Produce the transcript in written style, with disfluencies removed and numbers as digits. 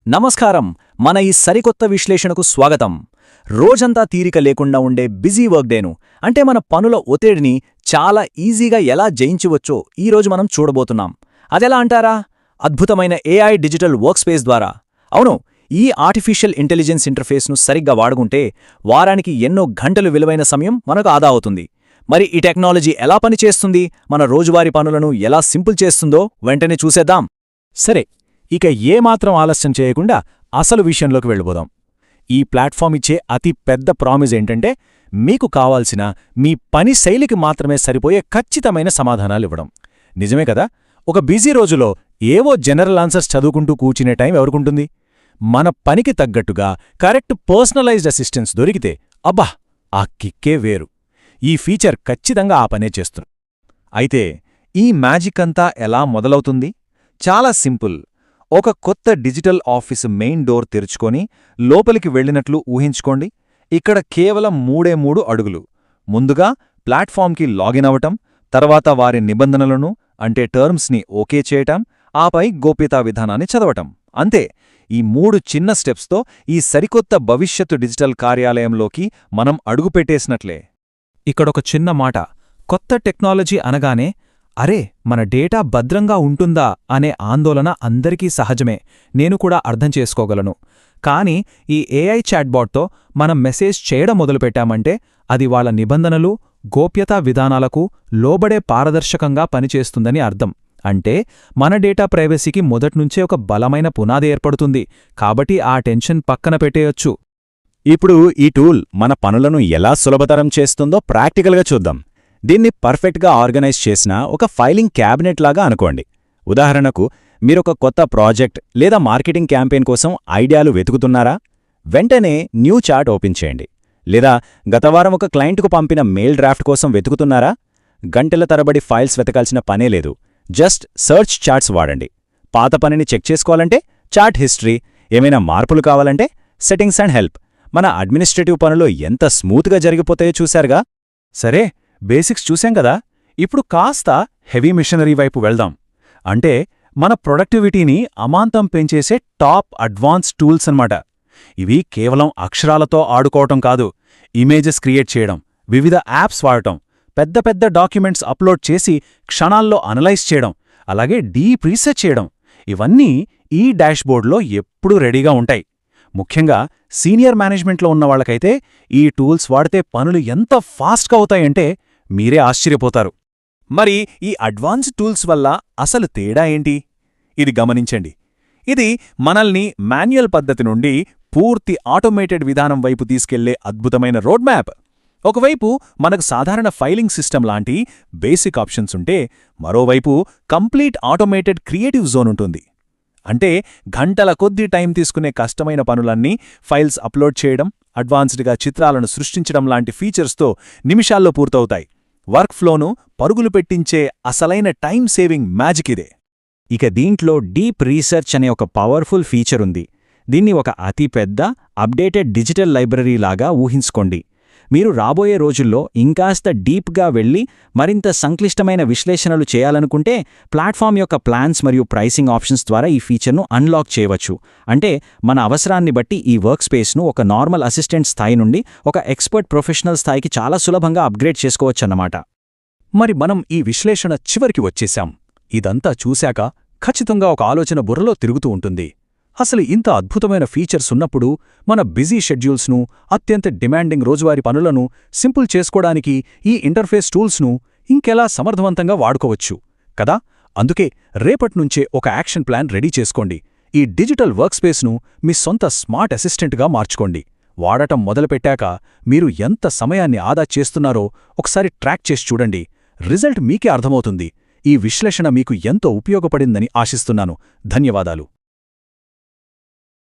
నమస్కారం. మన ఈ సరికొత్త విశ్లేషణకు స్వాగతం. రోజంతా తీరిక లేకుండా ఉండే బిజీ వర్క్ డేను అంటే మన పనుల ఒత్తిడిని చాలా ఈజీగా ఎలా జయించవచ్చో ఈరోజు మనం చూడబోతున్నాం. అదెలా అంటారా? అద్భుతమైన ఏఐ డిజిటల్ వర్క్ స్పేస్ ద్వారా. అవును, ఈ ఆర్టిఫిషియల్ ఇంటెలిజెన్స్ ఇంటర్ఫేస్ను సరిగ్గా వాడుకుంటే వారానికి ఎన్నో గంటలు విలువైన సమయం మనకు ఆదా అవుతుంది. మరి ఈ టెక్నాలజీ ఎలా పనిచేస్తుంది, మన రోజువారీ పనులను ఎలా సింపుల్ చేస్తుందో వెంటనే చూసేద్దాం. సరే, ఇక ఏమాత్రం ఆలస్యం చేయకుండా అసలు విషయంలోకి వెళ్ళిపోదాం. ఈ ప్లాట్ఫామ్ ఇచ్చే అతి పెద్ద ప్రామిస్ ఏంటంటే, మీకు కావాల్సిన మీ పని శైలికి మాత్రమే సరిపోయే ఖచ్చితమైన సమాధానాలివ్వడం. నిజమే కదా? ఒక బిజీ రోజులో ఏవో జనరల్ ఆన్సర్స్ చదువుకుంటూ కూర్చునే టైం ఎవరికుంటుంది? మన పనికి తగ్గట్టుగా కరెక్ట్ పర్సనలైజ్డ్ అసిస్టెన్స్ దొరికితే అబ్బా, ఆ కిక్కే వేరు. ఈ ఫీచర్ ఖచ్చితంగా ఆ పనే చేస్తుంది. అయితే ఈ మ్యాజిక్ అంతా ఎలా మొదలవుతుంది? చాలా సింపుల్. ఒక కొత్త డిజిటల్ ఆఫీసు మెయిన్ డోర్ తెరుచుకొని లోపలికి వెళ్ళినట్లు ఊహించుకోండి. ఇక్కడ కేవలం 3 అడుగులు. ముందుగా ప్లాట్ఫామ్కి లాగిన్ అవటం, తర్వాత వారి నిబంధనలను అంటే టర్మ్స్ని ఓకే చేయటం, ఆపై గోప్యతా విధానాన్ని చదవటం. అంతే. ఈ 3 చిన్న స్టెప్స్తో ఈ సరికొత్త భవిష్యత్తు డిజిటల్ కార్యాలయంలోకి మనం అడుగుపెట్టేసినట్లే. ఇక్కడొక చిన్న మాట. కొత్త టెక్నాలజీ అనగానే అరే, మన డేటా భద్రంగా ఉంటుందా అనే ఆందోళన అందరికీ సహజమే. నేను కూడా అర్థం చేసుకోగలను. కానీ ఈ ఏఐ చాట్బాట్తో మనం మెసేజ్ చేయడం మొదలుపెట్టామంటే అది వాళ్ళ నిబంధనలు, గోప్యతా విధానాలకు లోబడే పారదర్శకంగా పనిచేస్తుందని అర్థం. అంటే మన డేటా ప్రైవసీకి మొదట్నుంచే ఒక బలమైన పునాది ఏర్పడుతుంది. కాబట్టి ఆ టెన్షన్ పక్కన పెట్టేయొచ్చు. ఇప్పుడు ఈ టూల్ మన పనులను ఎలా సులభతరం చేస్తుందో ప్రాక్టికల్గా చూద్దాం. దీన్ని పర్ఫెక్ట్గా ఆర్గనైజ్ చేసిన ఒక ఫైలింగ్ క్యాబినెట్ లాగా అనుకోండి. ఉదాహరణకు, మీరొక కొత్త ప్రాజెక్ట్ లేదా మార్కెటింగ్ క్యాంపెయిన్ కోసం ఐడియాలు వెతుకుతున్నారా? వెంటనే న్యూ చార్ట్ ఓపెన్ చేయండి. లేదా గతవారం ఒక క్లయింట్కు పంపిన మెయిల్ డ్రాఫ్ట్ కోసం వెతుకుతున్నారా? గంటల తరబడి ఫైల్స్ వెతకాల్సిన పనే లేదు. జస్ట్ సర్చ్ చార్ట్స్ వాడండి. పాత పనిని చెక్ చేసుకోవాలంటే చార్ట్ హిస్టరీ, ఏమైనా మార్పులు కావాలంటే సెట్టింగ్స్ అండ్ హెల్ప్. మన అడ్మినిస్ట్రేటివ్ పనులు ఎంత స్మూత్గా జరిగిపోతాయో చూశారుగా. సరే, బేసిక్స్ చూశాం కదా. ఇప్పుడు కాస్త హెవీ మిషనరీ వైపు వెళ్దాం. అంటే మన ప్రొడక్టివిటీని అమాంతం పెంచేసే టాప్ అడ్వాన్స్ టూల్స్ అన్నమాట. ఇవి కేవలం అక్షరాలతో ఆడుకోవటం కాదు, ఇమేజెస్ క్రియేట్ చేయడం, వివిధ యాప్స్ వాడటం, పెద్ద పెద్ద డాక్యుమెంట్స్ అప్లోడ్ చేసి క్షణాల్లో అనలైజ్ చేయడం, అలాగే డీప్ రీసెర్చ్ చేయడం, ఇవన్నీ ఈ డాష్బోర్డ్లో ఎప్పుడూ రెడీగా ఉంటాయి. ముఖ్యంగా సీనియర్ మేనేజ్మెంట్లో ఉన్నవాళ్లకైతే ఈ టూల్స్ వాడితే పనులు ఎంత ఫాస్ట్గా అవుతాయంటే మీరే ఆశ్చర్యపోతారు. మరి ఈ అడ్వాన్స్డ్ టూల్స్ వల్ల అసలు తేడా ఏంటి? ఇది గమనించండి. ఇది మనల్ని మాన్యువల్ పద్ధతి నుండి పూర్తి ఆటోమేటెడ్ విధానం వైపు తీసుకెళ్లే అద్భుతమైన రోడ్ మ్యాప్. ఒకవైపు మనకు సాధారణ ఫైలింగ్ సిస్టమ్ లాంటి బేసిక్ ఆప్షన్స్ ఉంటే, మరోవైపు కంప్లీట్ ఆటోమేటెడ్ క్రియేటివ్ జోన్ ఉంటుంది. అంటే గంటల కొద్దీ టైం తీసుకునే కష్టమైన పనులన్నీ ఫైల్స్ అప్లోడ్ చేయడం, అడ్వాన్స్డ్గా చిత్రాలను సృష్టించడం లాంటి ఫీచర్స్తో నిమిషాల్లో పూర్తవుతాయి. వర్క్ ఫ్లోను పరుగులు పెట్టించే అసలైన టైం సేవింగ్ మ్యాజిక్ ఇదే. ఇక దీంట్లో డీప్ రీసెర్చ్ అనే ఒక పవర్ఫుల్ ఫీచర్ ఉంది. దీన్ని ఒక అతిపెద్ద అప్డేటెడ్ డిజిటల్ లైబ్రరీ లాగా ఊహించుకోండి. మీరు రాబోయే రోజుల్లో ఇంకాస్త డీప్గా వెళ్ళి మరింత సంక్లిష్టమైన విశ్లేషణలు చేయాలనుకుంటే ప్లాట్ఫామ్ యొక్క ప్లాన్స్ మరియు ప్రైసింగ్ ఆప్షన్స్ ద్వారా ఈ ఫీచర్ను అన్లాక్ చేయవచ్చు. అంటే మన అవసరాన్ని బట్టి ఈ వర్క్ స్పేస్ను ఒక నార్మల్ అసిస్టెంట్ స్థాయి నుండి ఒక ఎక్స్పర్ట్ ప్రొఫెషనల్ స్థాయికి చాలా సులభంగా అప్గ్రేడ్ చేసుకోవచ్చన్నమాట. మరి మనం ఈ విశ్లేషణ చివరికి వచ్చేశాం. ఇదంతా చూశాక ఖచ్చితంగా ఒక ఆలోచన బుర్రలో తిరుగుతూ ఉంటుంది. అసలు ఇంత అద్భుతమైన ఫీచర్స్ ఉన్నప్పుడు మన బిజీ షెడ్యూల్స్ను, అత్యంత డిమాండింగ్ రోజువారీ పనులను సింపుల్ చేసుకోవడానికి ఈ ఇంటర్ఫేస్ టూల్స్ను ఇంకెలా సమర్థవంతంగా వాడుకోవచ్చు కదా. అందుకే రేపట్నుంచే ఒక యాక్షన్ ప్లాన్ రెడీ చేసుకోండి. ఈ డిజిటల్ వర్క్ స్పేస్ను మీ సొంత స్మార్ట్ అసిస్టెంట్గా మార్చుకోండి. వాడటం మొదలుపెట్టాక మీరు ఎంత సమయాన్ని ఆదా చేస్తున్నారో ఒకసారి ట్రాక్ చేసి చూడండి. రిజల్ట్ మీకే అర్థమవుతుంది. ఈ విశ్లేషణ మీకు ఎంతో ఉపయోగపడిందని ఆశిస్తున్నాను. ధన్యవాదాలు.